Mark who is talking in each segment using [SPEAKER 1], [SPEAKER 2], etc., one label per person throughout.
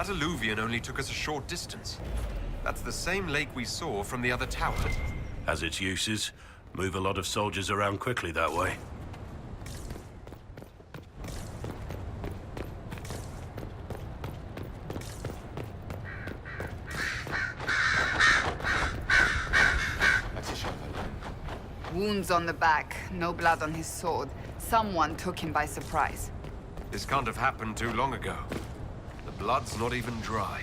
[SPEAKER 1] That alluvion only took us a short distance. That's the same lake we saw from the other tower.
[SPEAKER 2] Has its uses. Move a lot of soldiers around quickly that way.
[SPEAKER 3] Wounds on the back, no blood on his sword. Someone took him by surprise.
[SPEAKER 1] This can't have happened too long ago. The blood's not even dry.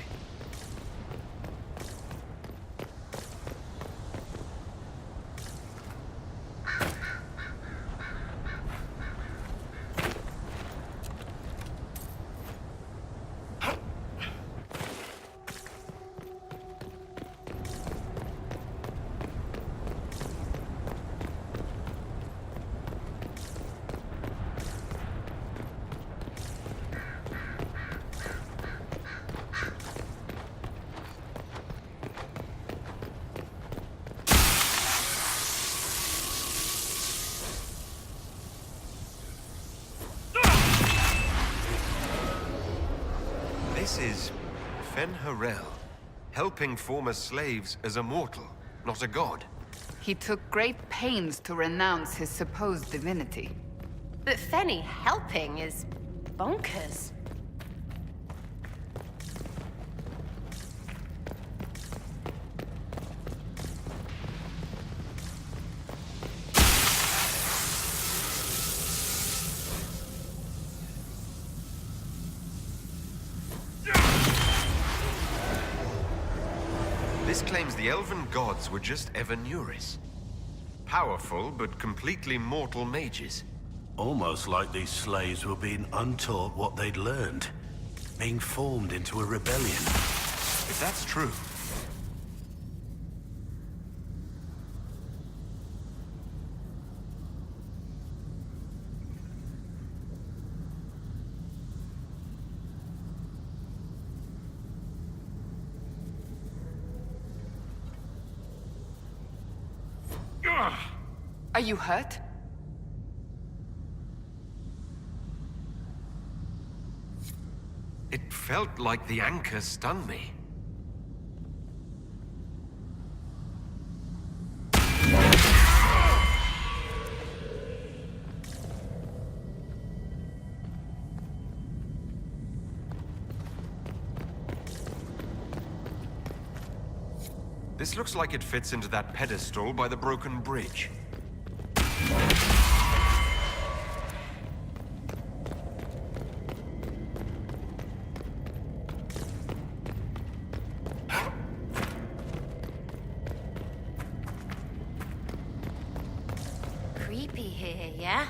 [SPEAKER 1] This is Fen-Harel, helping former slaves as a mortal, not a god.
[SPEAKER 3] He took great pains to renounce his supposed divinity.
[SPEAKER 4] But Fenny helping is bonkers.
[SPEAKER 1] This claims the elven gods were just Evanuris. Powerful, but completely mortal mages.
[SPEAKER 2] Almost like these slaves were being untaught what they'd learned. Being formed into a rebellion.
[SPEAKER 1] If that's true,
[SPEAKER 3] Are you hurt?
[SPEAKER 1] it felt like the anchor stung me. This looks like it fits into that pedestal by the broken bridge.
[SPEAKER 4] Creepy here, yeah?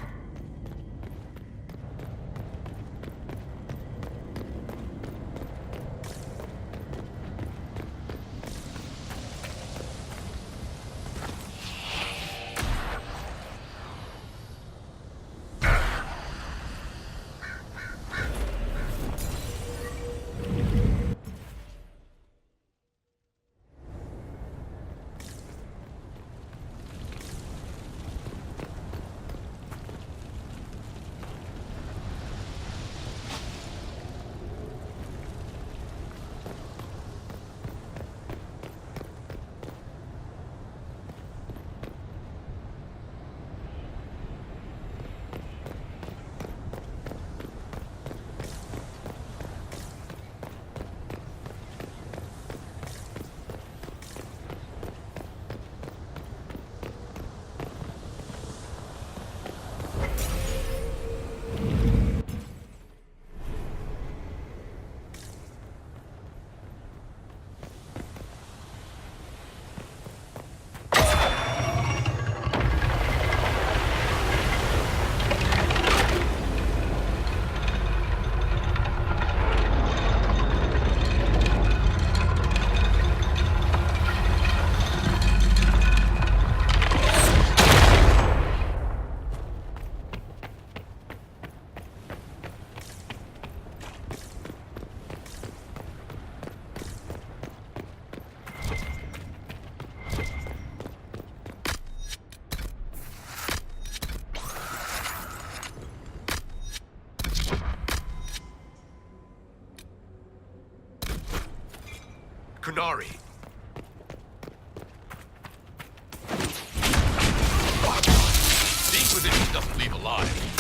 [SPEAKER 1] Kunari.
[SPEAKER 5] The Inquisition doesn't leave alive.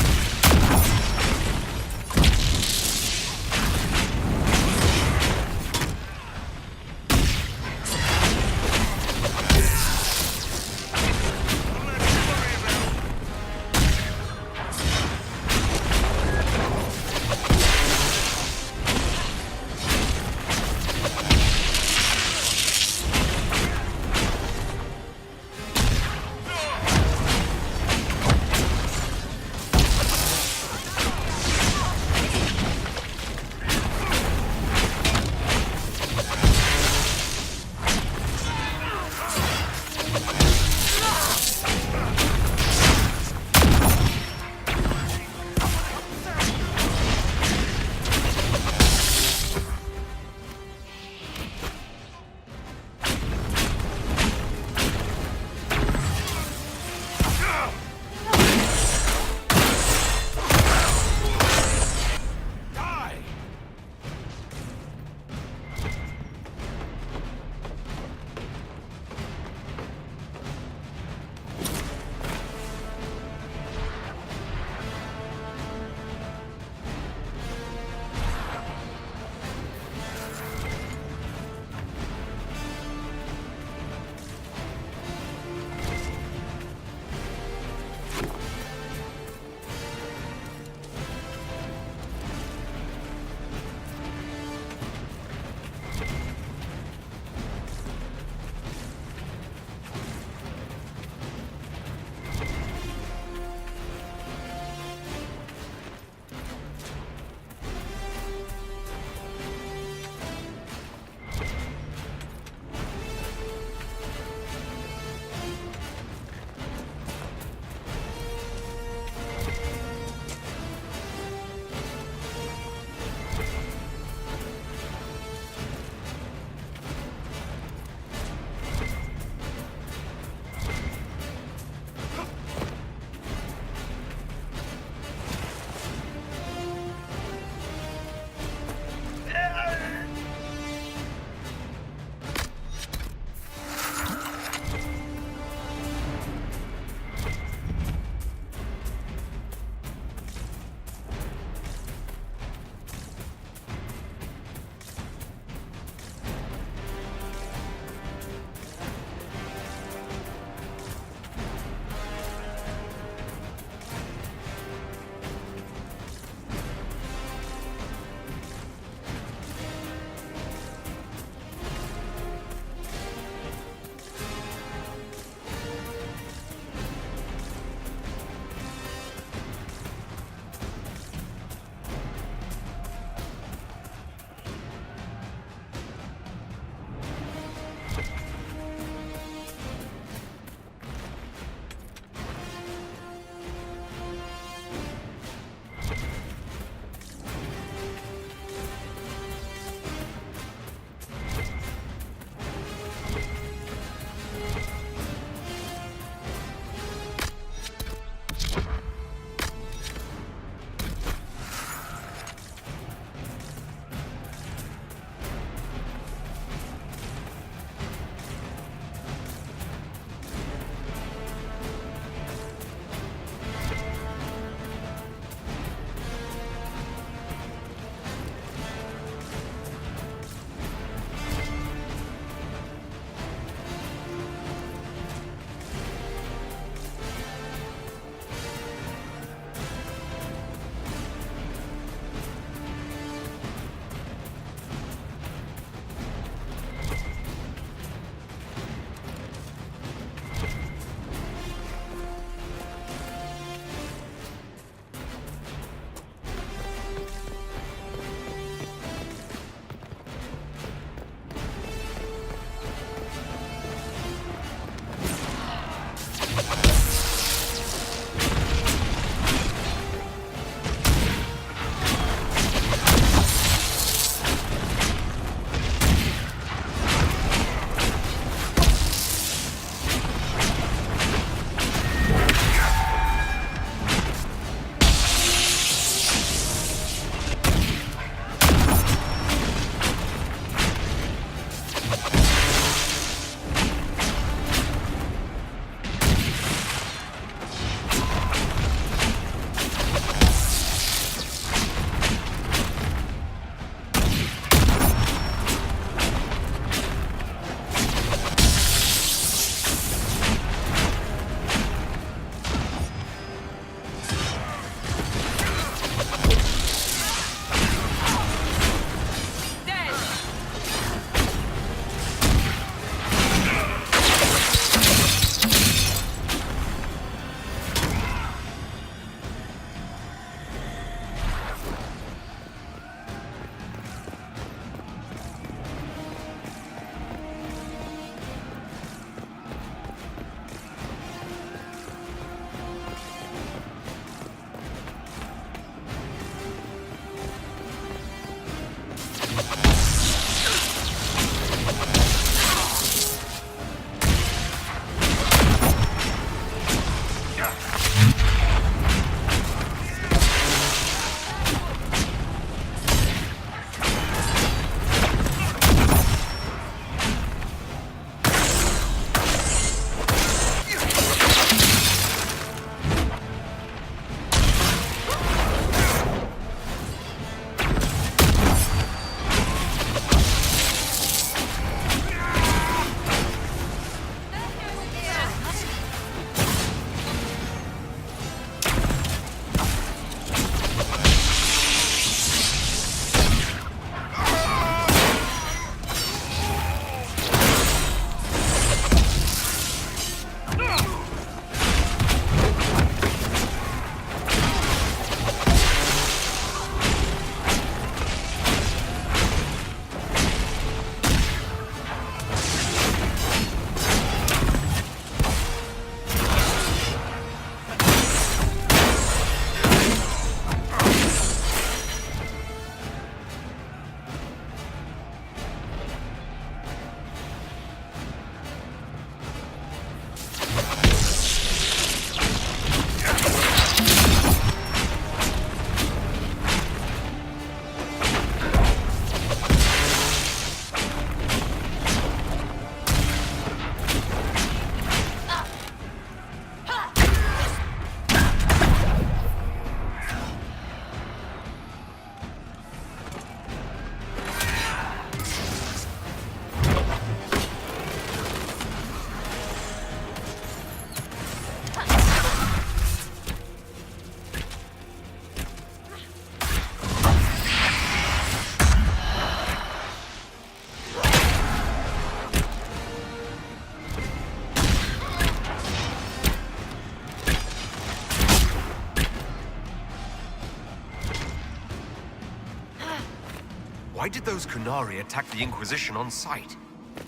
[SPEAKER 1] Why did those Kunari attack the Inquisition on sight?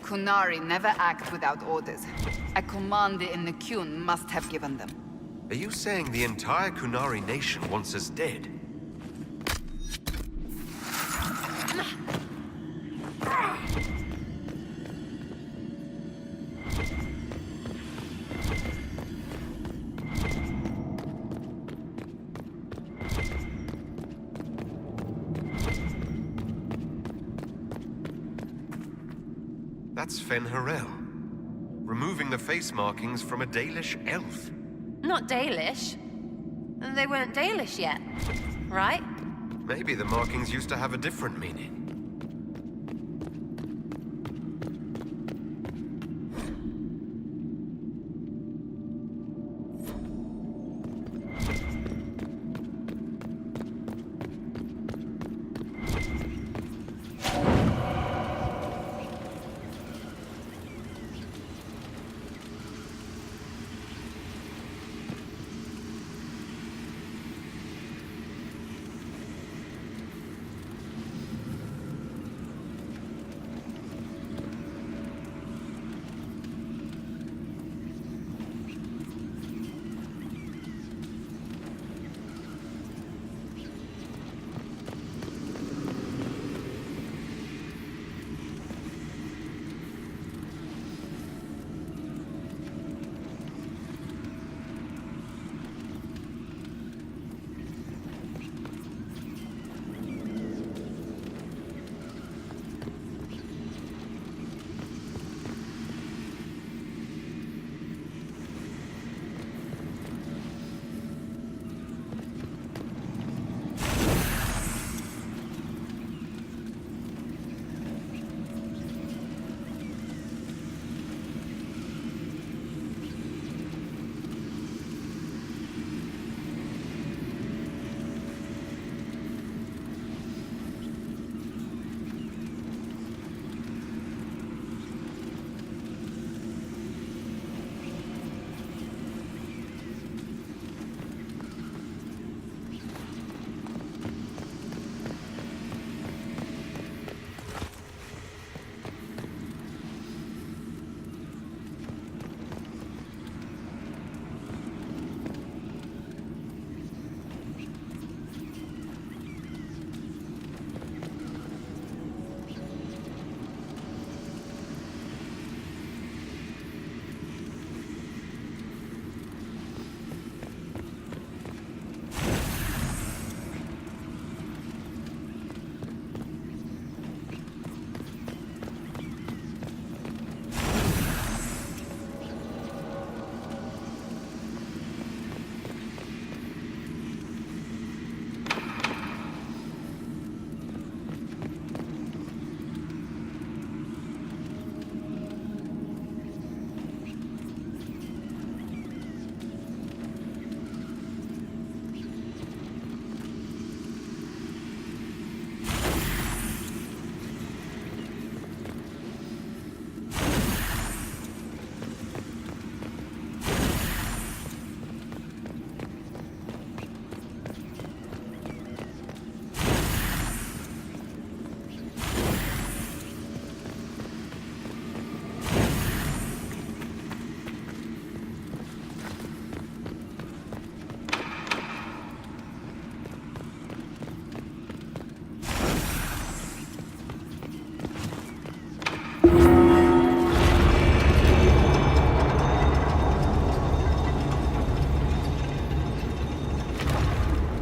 [SPEAKER 3] Kunari never act without orders. A commander in the Qun must have given them.
[SPEAKER 1] Are you saying the entire Kunari nation wants us dead? That's Fen Harel. Removing the face markings from a Dalish elf.
[SPEAKER 4] Not Dalish. They weren't Dalish yet, right?
[SPEAKER 1] Maybe the markings used to have a different meaning.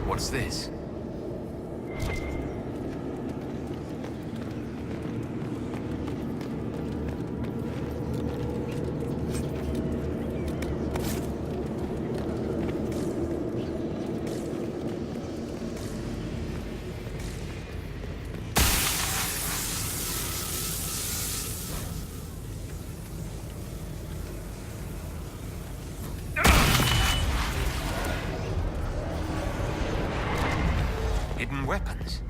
[SPEAKER 1] What's this? Hidden weapons.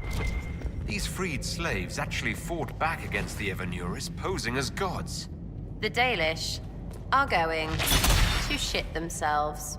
[SPEAKER 1] These freed slaves actually fought back against the Evanuris, posing as gods.
[SPEAKER 4] The Dalish are going to shit themselves.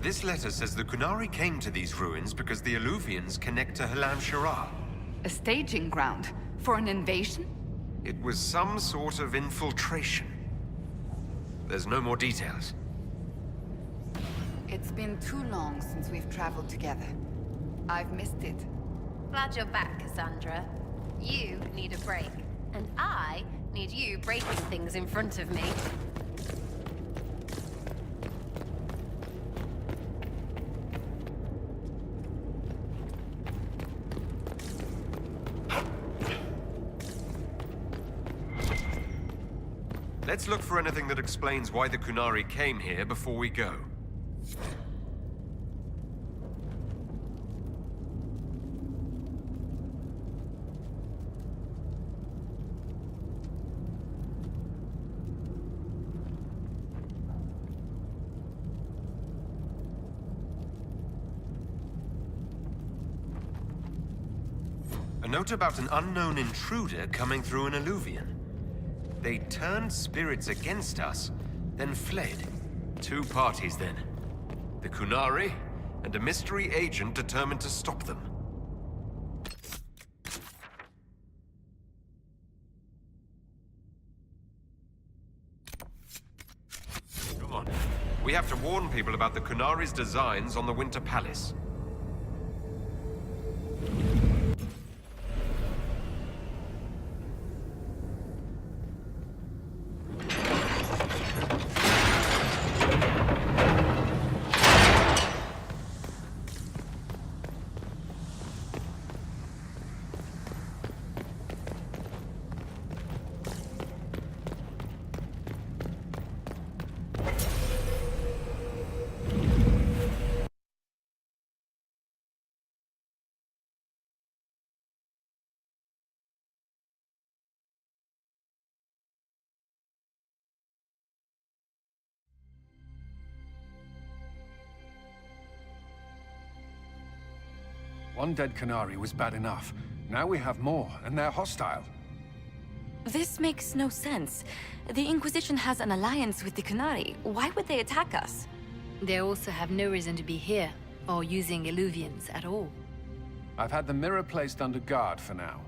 [SPEAKER 1] This letter says the Qunari came to these ruins because the Alluvians connect to Halam Shara.
[SPEAKER 3] A staging ground for an invasion?
[SPEAKER 1] It was some sort of infiltration. There's no more details.
[SPEAKER 3] It's been too long since we've traveled together. I've missed it.
[SPEAKER 4] Glad you're back, Cassandra. You need a break. And I need you breaking things in front of me.
[SPEAKER 1] Let's look for anything that explains why the Qunari came here before we go. A note about an unknown intruder coming through an alluvian. They turned spirits against us, then fled. Two parties, then. The Qunari, and a mystery agent determined to stop them. Come on. We have to warn people about the Qunari's designs on the Winter Palace.
[SPEAKER 6] One dead Qunari was bad enough. Now we have more, and they're hostile.
[SPEAKER 7] This makes no sense. The Inquisition has an alliance with the Qunari. Why would they attack us?
[SPEAKER 8] They also have no reason to be here, or using Illuvians at all.
[SPEAKER 6] I've had the mirror placed under guard for now.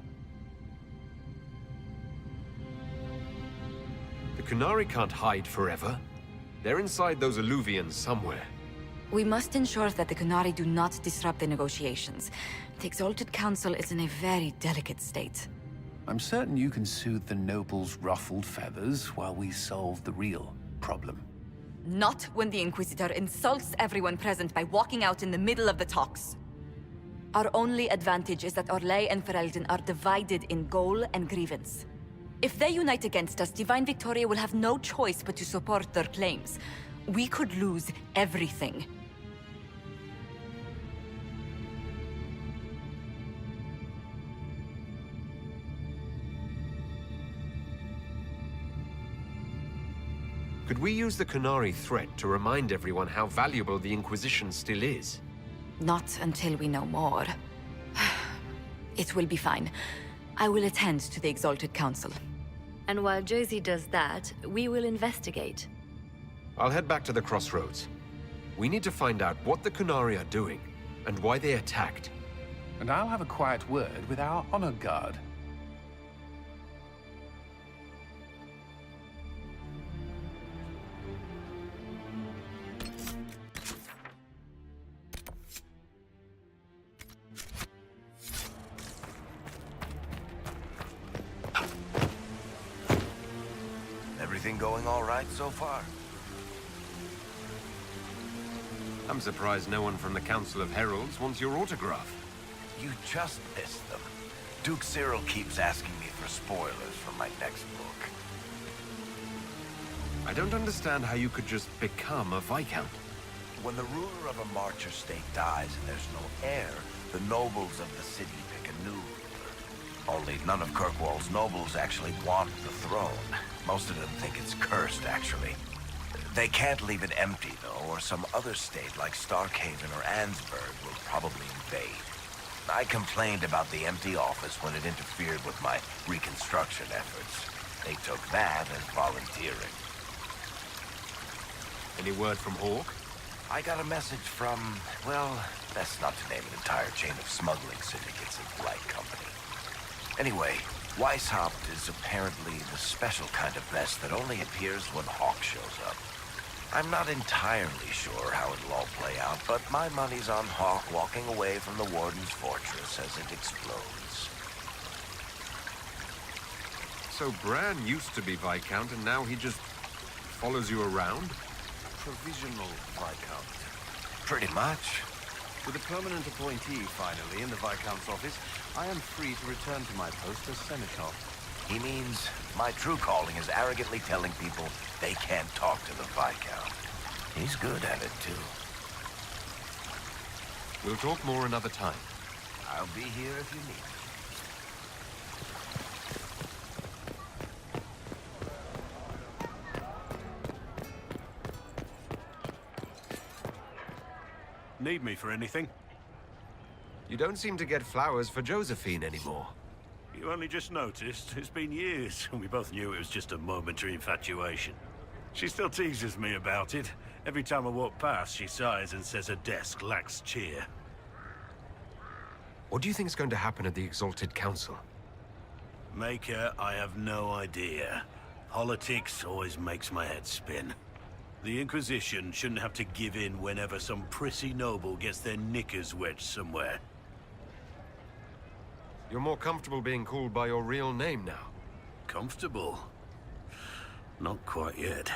[SPEAKER 1] The Qunari can't hide forever. They're inside those alluvians somewhere.
[SPEAKER 7] We must ensure that the Qunari do not disrupt the negotiations. The Exalted Council is in a very delicate state.
[SPEAKER 6] I'm certain you can soothe the nobles' ruffled feathers while we solve the real problem.
[SPEAKER 7] Not when the Inquisitor insults everyone present by walking out in the middle of the talks. Our only advantage is that Orlais and Ferelden are divided in goal and grievance. If they unite against us, Divine Victoria will have no choice but to support their claims. We could lose everything.
[SPEAKER 1] Could we use the Qunari threat to remind everyone how valuable the Inquisition still is?
[SPEAKER 7] Not until we know more. It will be fine. I will attend to the Exalted Council.
[SPEAKER 8] And while Josie does that, we will investigate.
[SPEAKER 1] I'll head back to the crossroads. We need to find out what the Qunari are doing, and why they attacked.
[SPEAKER 6] And I'll have a quiet word with our honor guard.
[SPEAKER 9] Everything going all right so far?
[SPEAKER 1] I'm surprised no one from the Council of Heralds wants your autograph.
[SPEAKER 9] You just missed them. Duke Cyril keeps asking me for spoilers for my next book.
[SPEAKER 1] I don't understand how you could just become a Viscount.
[SPEAKER 9] When the ruler of a marcher state dies and there's no heir, the nobles of the city pick a new ruler. Only none of Kirkwall's nobles actually want the throne. Most of them think it's cursed, actually. They can't leave it empty, though, or some other state like Starkhaven or Ansburg will probably invade. I complained about the empty office when it interfered with my reconstruction efforts. They took that as volunteering.
[SPEAKER 1] Any word from Hawk?
[SPEAKER 9] I got a message from, well, best not to name an entire chain of smuggling syndicates in polite company. Anyway, Weishaupt is apparently the special kind of mess that only appears when Hawk shows up. I'm not entirely sure how it'll all play out, but my money's on Hawk walking away from the Warden's fortress as it explodes.
[SPEAKER 1] So Bran used to be Viscount, and now he just follows you around?
[SPEAKER 10] Provisional Viscount.
[SPEAKER 9] Pretty much.
[SPEAKER 10] With a permanent appointee, finally, in the Viscount's office, I am free to return to my post as Seneschal.
[SPEAKER 9] He means my true calling is arrogantly telling people they can't talk to the Viscount. He's good at it, too.
[SPEAKER 1] We'll talk more another time.
[SPEAKER 9] I'll be here if you need me.
[SPEAKER 2] Need me for anything?
[SPEAKER 1] You don't seem to get flowers for Josephine anymore.
[SPEAKER 2] You only just noticed? It's been years, and we both knew it was just a momentary infatuation. She still teases me about it. Every time I walk past, she sighs and says her desk lacks cheer.
[SPEAKER 1] What do you think is going to happen at the Exalted Council?
[SPEAKER 2] Maker, I have no idea. Politics always makes my head spin. The Inquisition shouldn't have to give in whenever some prissy noble gets their knickers wedged somewhere.
[SPEAKER 1] You're more comfortable being called by your real name now.
[SPEAKER 2] Comfortable? Not quite yet.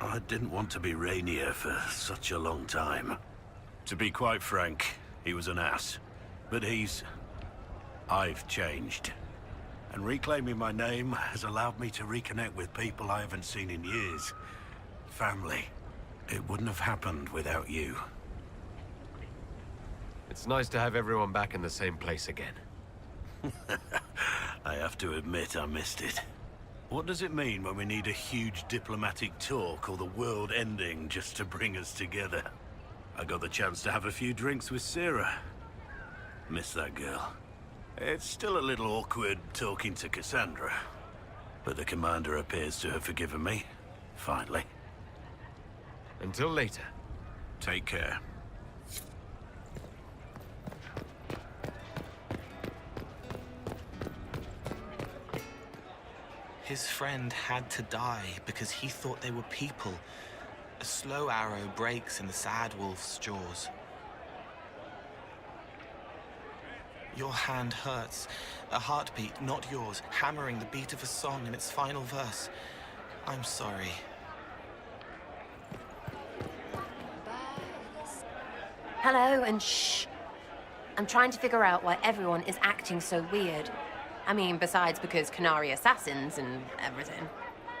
[SPEAKER 2] I didn't want to be Rainier for such a long time. To be quite frank, he was an ass. But I've changed. And reclaiming my name has allowed me to reconnect with people I haven't seen in years. Family. It wouldn't have happened without you.
[SPEAKER 1] It's nice to have everyone back in the same place again.
[SPEAKER 2] I have to admit I missed it. What does it mean when we need a huge diplomatic talk or the world ending just to bring us together? I got the chance to have a few drinks with Sarah. Miss that girl. It's still a little awkward talking to Cassandra. But the commander appears to have forgiven me. Finally.
[SPEAKER 1] Until later.
[SPEAKER 2] Take care.
[SPEAKER 11] His friend had to die because he thought they were people. A slow arrow breaks in the sad wolf's jaws. Your hand hurts. A heartbeat, not yours, hammering the beat of a song in its final verse. I'm sorry.
[SPEAKER 4] Hello, and shh. I'm trying to figure out why everyone is acting so weird. I mean, besides because Canary assassins and everything.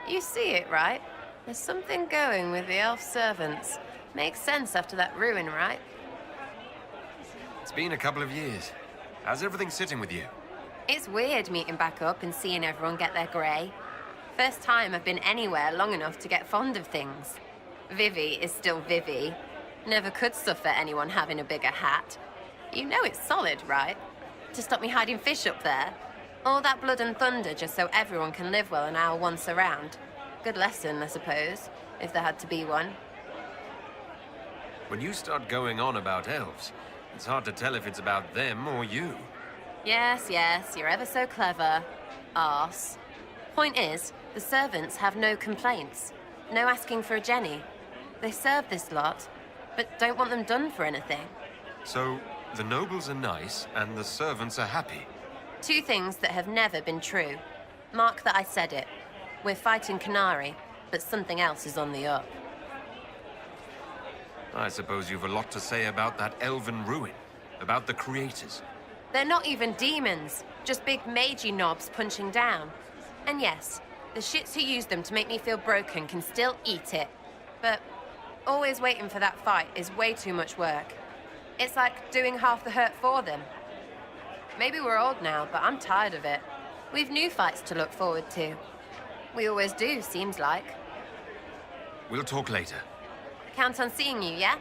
[SPEAKER 4] You see it, right? There's something going with the elf servants. Makes sense after that ruin, right?
[SPEAKER 1] It's been a couple of years. How's everything sitting with you?
[SPEAKER 4] It's weird meeting back up and seeing everyone get their grey. First time I've been anywhere long enough to get fond of things. Vivi is still Vivi. Never could suffer anyone having a bigger hat. You know it's solid, right? To stop me hiding fish up there. All that blood and thunder just so everyone can live well an hour once around. Good lesson, I suppose, if there had to be one.
[SPEAKER 1] When you start going on about elves, it's hard to tell if it's about them or you.
[SPEAKER 4] Yes, you're ever so clever. Arse. Point is, the servants have no complaints. No asking for a Jenny. They serve this lot, but don't want them done for anything.
[SPEAKER 1] So, the nobles are nice, and the servants are happy.
[SPEAKER 4] Two things that have never been true. Mark that I said it. We're fighting Canary, but something else is on the up.
[SPEAKER 1] I suppose you've a lot to say about that elven ruin. About the creators.
[SPEAKER 4] They're not even demons. Just big magey knobs punching down. And yes, the shits who use them to make me feel broken can still eat it. But always waiting for that fight is way too much work. It's like doing half the hurt for them. Maybe we're old now, but I'm tired of it. We've new fights to look forward to. We always do, seems like.
[SPEAKER 1] We'll talk later.
[SPEAKER 4] Count on seeing you, yeah?